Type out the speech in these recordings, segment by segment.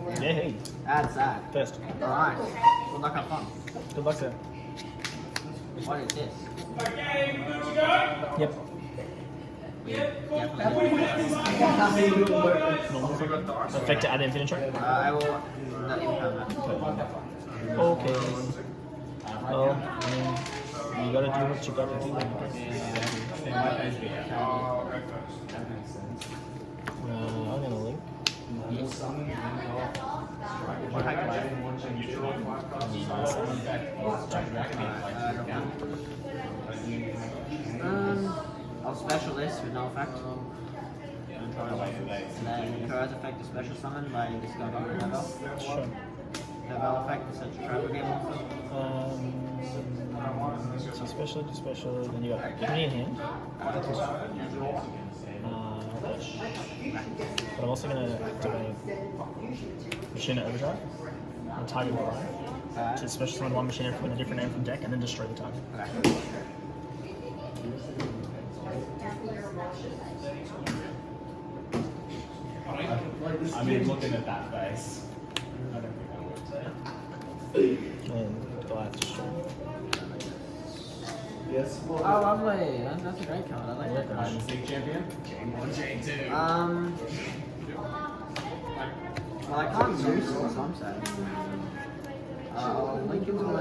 Yeah, hey. That's that. First. Alright. Good luck, have fun. Good luck, sir. What is this? Yep. We definitely Effect to add Infinitrack? I will let you have that. Okay. Well, I mean, you gotta do what you gotta do. I'm gonna link. I'll special this with no effect. And then Kura's effect is special summon by discarding the level. Sure. Level effect is such a travel game also. So special, then you got Infinity in hand. Dash. But I'm also gonna activate Machina Overdrive and target the line. To special summon one Machina with a different name from deck and then destroy the target. I mean, looking at that face, I don't think that works. And Goliath destroy. Yes. Oh, lovely. That's a great card. I like that card. State champion. Game 1, Game 2. Well, I can't use it, so I'm sad. I'll link into a.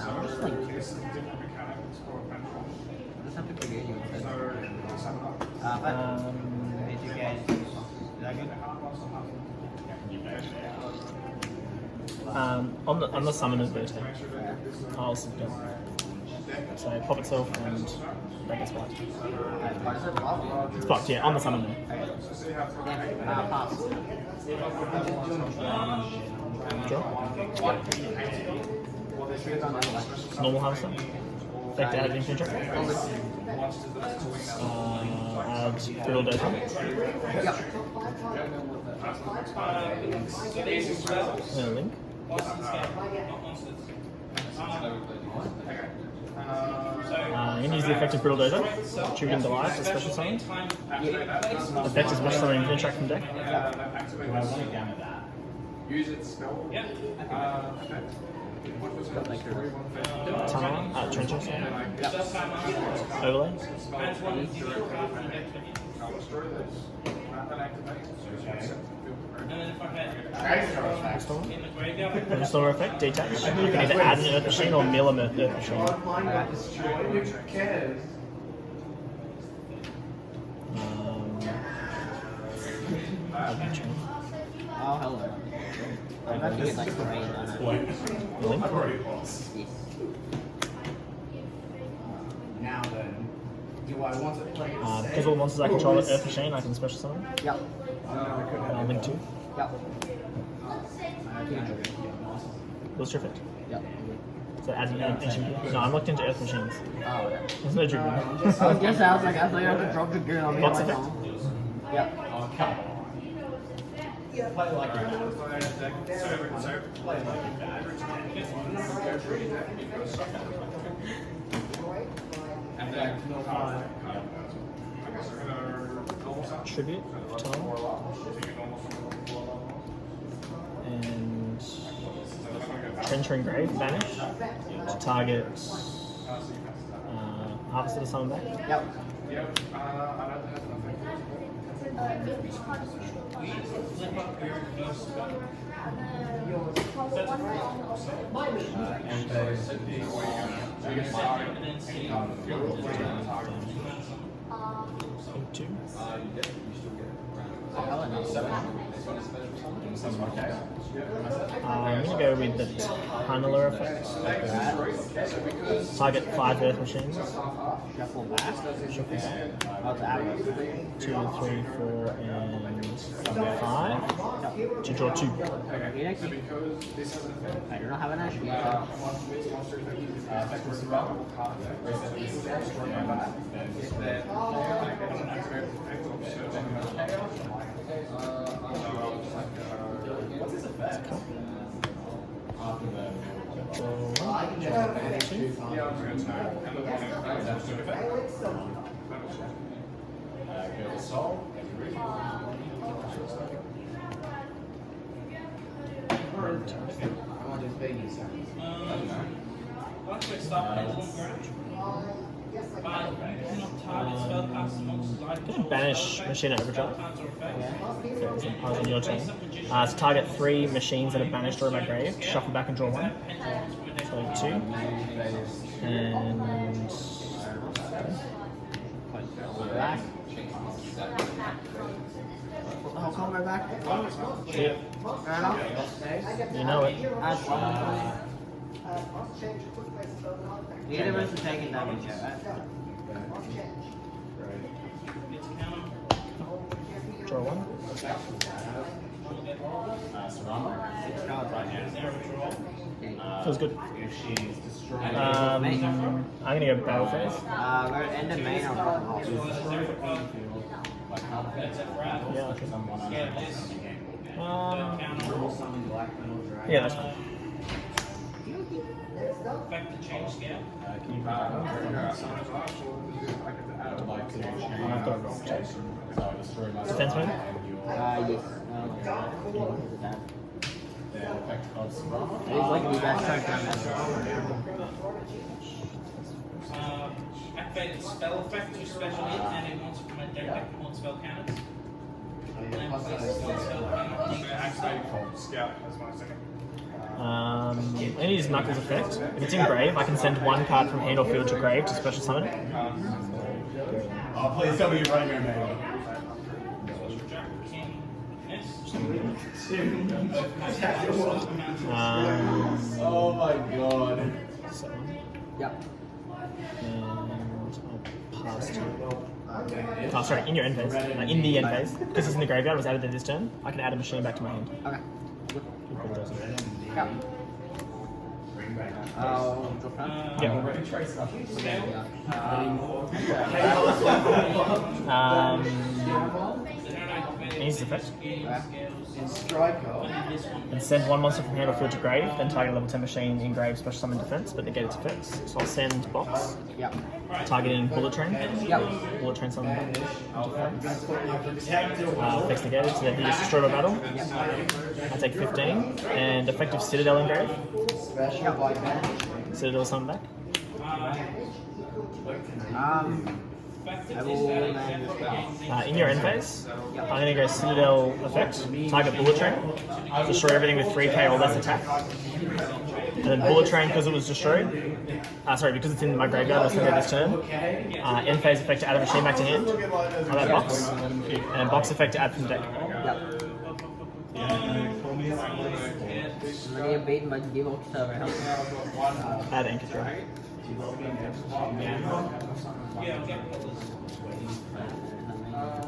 I'll just link to it. I'll just have to create you instead. But. Is that good? On the summoner's vertex, I'll sit down. So pop itself and that gets blocked. What is it? Block? It's blocked, yeah, on the summoner. Pass. Draw. Normal harvester. Effect to add Infinitrack. Add Brutal Dozer. Link. You can use the effect of Brutal Dozer. Triggering the life, a special summon. Effect is special summon Infinitrack from deck. Use its spell. Tunnel, trenches. Overlay. Restore effect, detach. You can either add an Earth Machine or mill an Earth Machine. Oh, hello. I'm about to get like rain on it. Link. Yes. Now then, do I want to play Because all monsters I control are Earth Machine, I can special summon. Yep. Link 2. Yep. What's your effect? Yep. So add an ancient. No, I'm locked into Earth Machines. Oh, okay. There's no Dragoon. I guess I thought you had to drop the goon on me. Box Like, effect? yep. Oh, come on. Play like you're bad. Play like you're bad. And then Tribute, Tunnel. And Trencher Engrave, Vanish. To target Harvester to summon back. Yep. Two. I'm going to go with the Tunneler effect. Target 5 Earth Machines. Shuffle back. Shuffle back. Oh, it's out. 2, 3, 4, and 5. To draw 2. I do not have an action. what's his effect? Gonna banish Machina Overdrive. Okay, it's on your turn. So target 3 machines that are banished or in my grave. Shuffle back and draw 1. So 2. And Back. Put the whole combo back. yeah, Fair enough. you know it. Add 1. Neither of us are taking damage yet, right? Draw 1. Surrender. 6 cards right now. Feels good. If she's destroyed. I'm gonna go battle phase. We're at end of main or not? Yeah, okay. Yeah, that's fine. Can you I would like to change. I've got a roll. So I destroy my Defense move? Yes. the effect of surrender. He's looking at me back trying to Activate its spell effect to special hit and it wants from a deck deck one spell counters. And place one spell counter. Activate from Scout as my second. I need to use Knuckles effect. If it's in grave, I can send 1 card from hand or field to grave to special summon it. Oh, please tell me you're running your main. Oh my god. So, Yep. and I'll pass to. Oh, sorry, in your end phase. In the end phase. Because it's in the graveyard, it was added in this turn. I can add a machine back to my hand. Okay. Yep. Drop down. Yeah. Easy effect. And send 1 monster from hand or field to grave, then target a level 10 machine in grave special summon defense, but negate its effects. So I'll send box, Yep. targeting bullet train. Yep. Bullet train summon defense. Effects negated, so that you just destroy my battle. I take 15, and effective Citadel in grave. Citadel summon back. I will land this spell. In your end phase, I'm going to go Citadel effect, target bullet train, destroy everything with 3k or less attack. And then bullet train, because it was destroyed, because it's in my graveyard, I'll send it this turn. End phase effect to add a machine back to hand on that box, and box effect to add from deck. Yep. I'm gonna get beaten by Devolk Server. Help me out. Add anchor draw.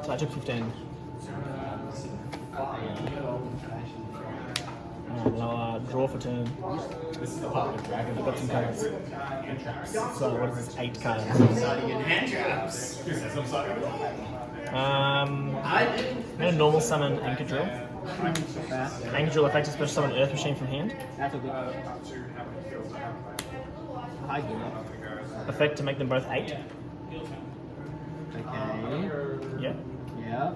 So I took 15. Then I'll draw for turn. This is the part of dragon. I've got some cards. So what is this? 8 cards. Hand traps. Who says I'm sorry? I'm going to normal summon Anchor Drill. Anchor Drill effect to special summon Earth Machine from hand. That's a good high game. Effect to make them both 8. Okay. Yep. Yep.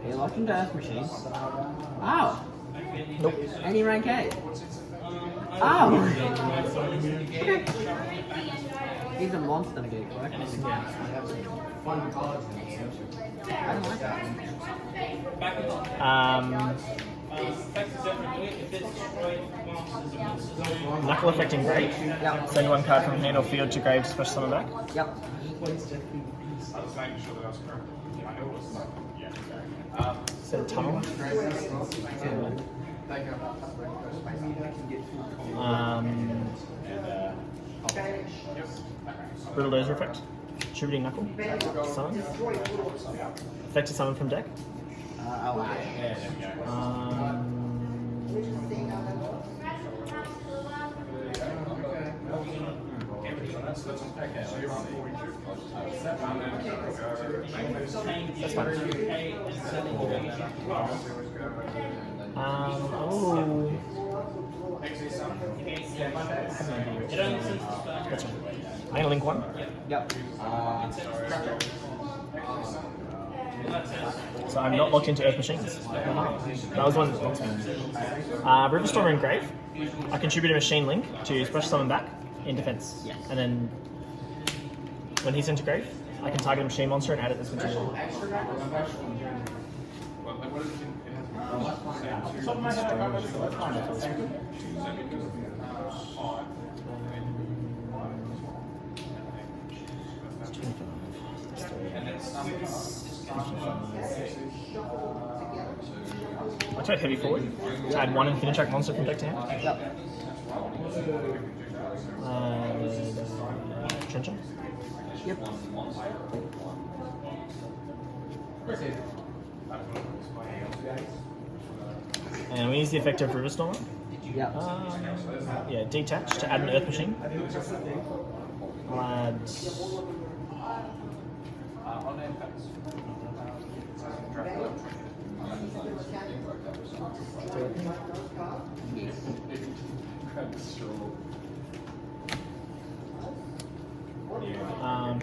You're locked into Earth Machine. Oh! Nope. Any rank 8. Oh! Okay. He's a monster to get correct. I don't like that. Knuckle effect in grave. Yep. Send 1 card from hand or field to grave to special summon back. Yep. I was making sure that I was correct. I know it was. Yeah, Send Tunnel. Brittle Dozer effect. Contributing Knuckle. Summon. Effect to summon from deck. That's fine. That's fine. I'm gonna link 1. Yep. So I'm not locked into Earth Machines. That was the one that locked me. Riverstormer and Grave. I contribute a Machine Link to special summon back in defense. Yes. And then when he's into Grave, I can target a machine monster and add it as material. Well, like, what is it? It has Top of my head, I can't remember. I tried heavy forward. To add one Infinitrack monster from deck to hand. Yep. Trencher. Yep. And we use the effect of Riverstormer. Yep. Yeah, detach to add an Earth Machine. I'll add.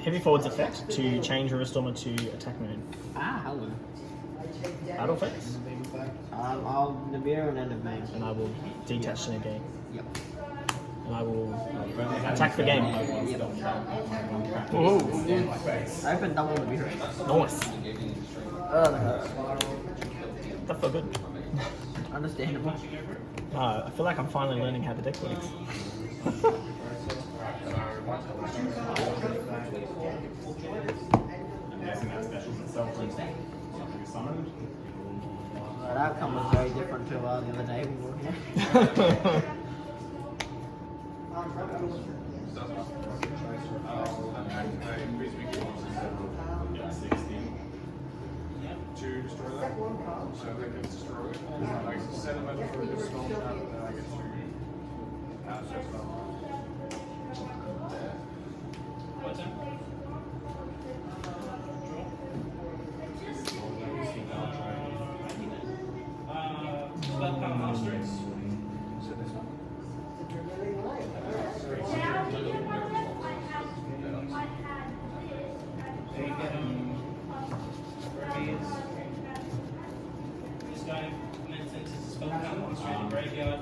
Heavy forward's effect to change Riverstormer to attack mode. Ah, hello. Battle phase, I'll Nibiru and end of main. and I will detach to negate. Yep. And I will attack the game. Yep. Whoa. I opened double Nibiru. Nice. Oh, that hurts. That felt good. Understandable. I feel like I'm finally learning how the deck works. I'm guessing that specials itself for something summoned. That outcome was very different to the other day we were here. Yeah, 16. To destroy that, so that gets destroyed. Like, set them up for the spell trap, and then I get to pass that spell. What's that? Spell power monsters. So this one. This guy mentions his spell power monster in the graveyard.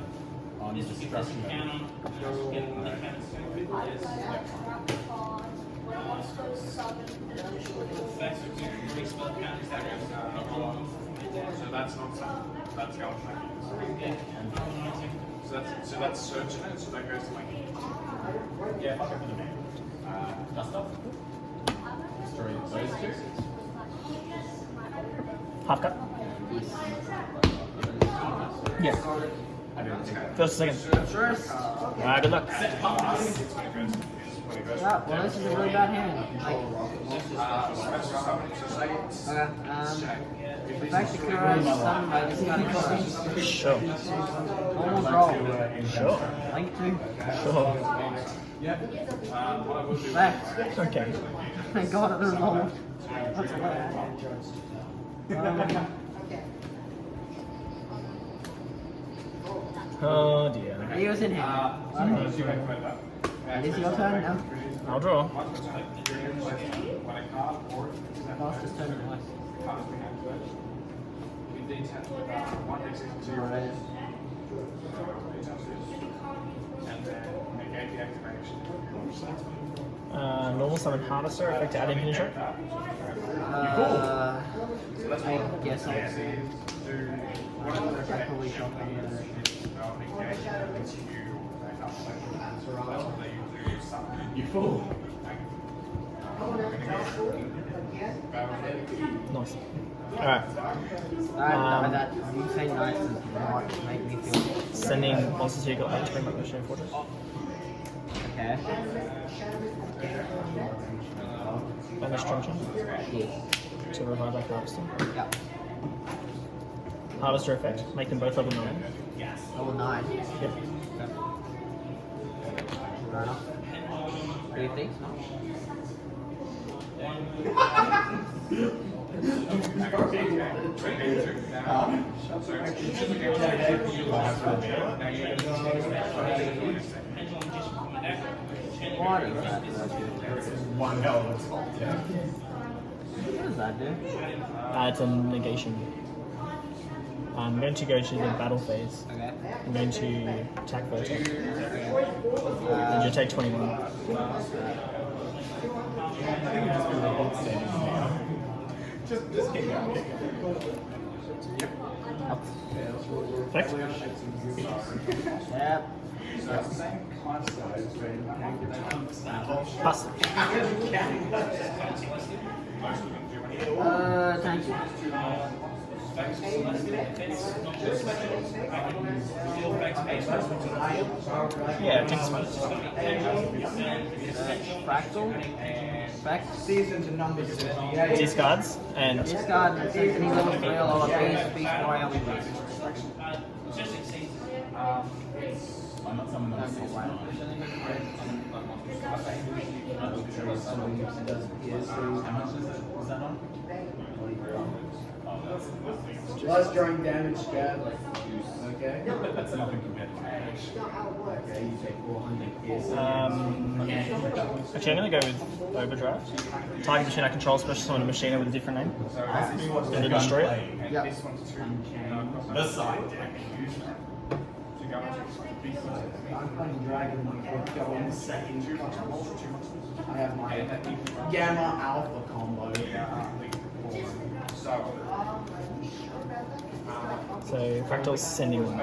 On This will give us destruction. a count on getting the mechanics going with this. Effects are two free spell counters that are So that's not something, that's Galvatron. yeah. So that's searching it, so that goes to my hand. Yeah, fuck it for the man. Dust up. Destroy those two. Half cut. Yeah. I didn't think that. First, second. First. Alright, good luck. Yeah, well, this is a really bad hand. Like, okay, effect occurs summoned by this kind of card. Sure. Normal roll. Sure. Link to. Sure. Left. Okay. Thank God it was rolled. That's left. Oh dear. He was in here. It is your turn now. I'll draw. Lost his turn twice. Alright. And then negate the activation. Normal summon harvester, effect to add Infinitrack. I guess I'll probably shop You fool. Nice. Alright. Alright, that you saying nice does not make me feel Sending monsters here got to bring back Machine Fortress. okay. Banish Trencher Yes. to revive back Harvester. Yep. Harvester effect, make them both level 9. Level 9. Yep. Fair enough. What do you think? No? What is that? One hell of a spot, yeah. What does that do? It's a negation. I'm going to go to the battle phase. Okay. I'm going to attack first. And Uh, you take 21. Just kick out. Effect? yep. Pass. Thank you. Yeah, it takes one. Fractal. Effect. Seasons and numbers 68. Discards and Discard any level 3 or lower beast, beast warrior with beast. I'm not someone that's Okay, wow. How much is that on? Last drawing damage scab. Okay. That's nothing compared to my age. Okay, you take 400 gears. actually, I'm going to go with Overdrive. Target machine I control special summon a Machina with a different name. And then destroy it. Yeah. This one's 2. The side deck. I'm playing Dragon go on the second. I have my Gamma Alpha combo. So Fractal's sending one.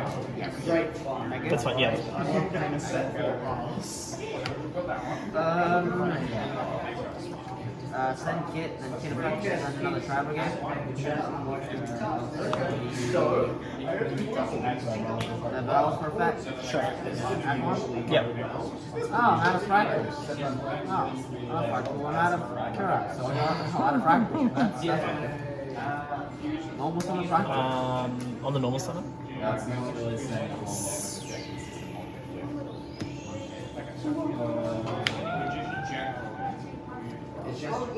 Great fun. That's fine, yeah. I'm not playing a set for us. Send kit, then kit effect, then another tribal game. The battles for effect. Sure. Add one. Yep. Oh, I'm out of fractals. Oh, I'm out of Kura, so I'm out of fractals. That's normal summon fractals. On the normal summon. That's not really saying a whole lot. It's just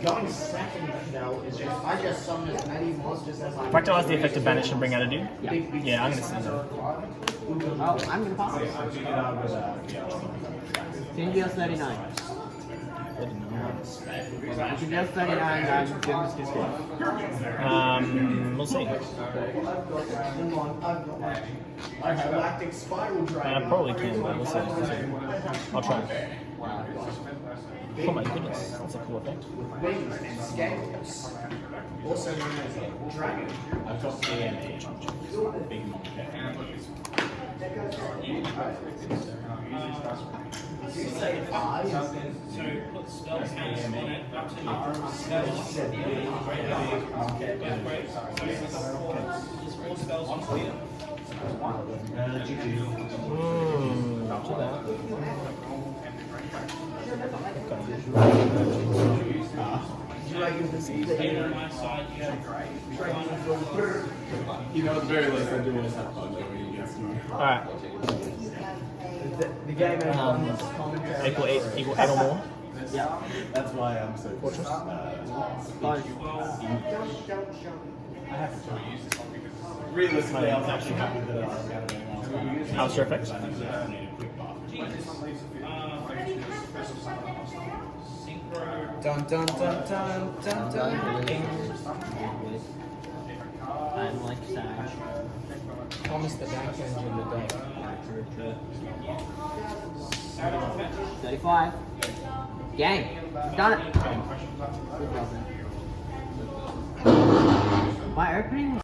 going second though is just I just summon as many monsters as I Fractal has the effect to banish and bring out a dude. Yeah. Yeah, I'm going to send that. Oh, I'm gonna pass. Can you deal 39? You can deal 39, I'm giving this to We'll see. I have Galactic Spiral I Dragon. probably can, but we'll see. I'll try. Wow. Oh my goodness, that's a cool effect. Wings and scales. Also known as Dragon. I've got DNA. Big monkey. You say 5. So put spell counts on it up to spell upgrade. So there's 4 spells on clear. To that. Eight on my side, you have You know, at the very least, I do always have fun when he gets to me. Alright. The game has Equal 8 or more. Yeah. That's why I'm so Fortress? fun. I have to use this one because realistically, I was actually happy that I got everything else. How's your effect? I need a quick bath. synchro. Dun dun dun dun dun dun. I'm like Sag. Thomas the Bank Engine today. 35. Gang. Done it. My opening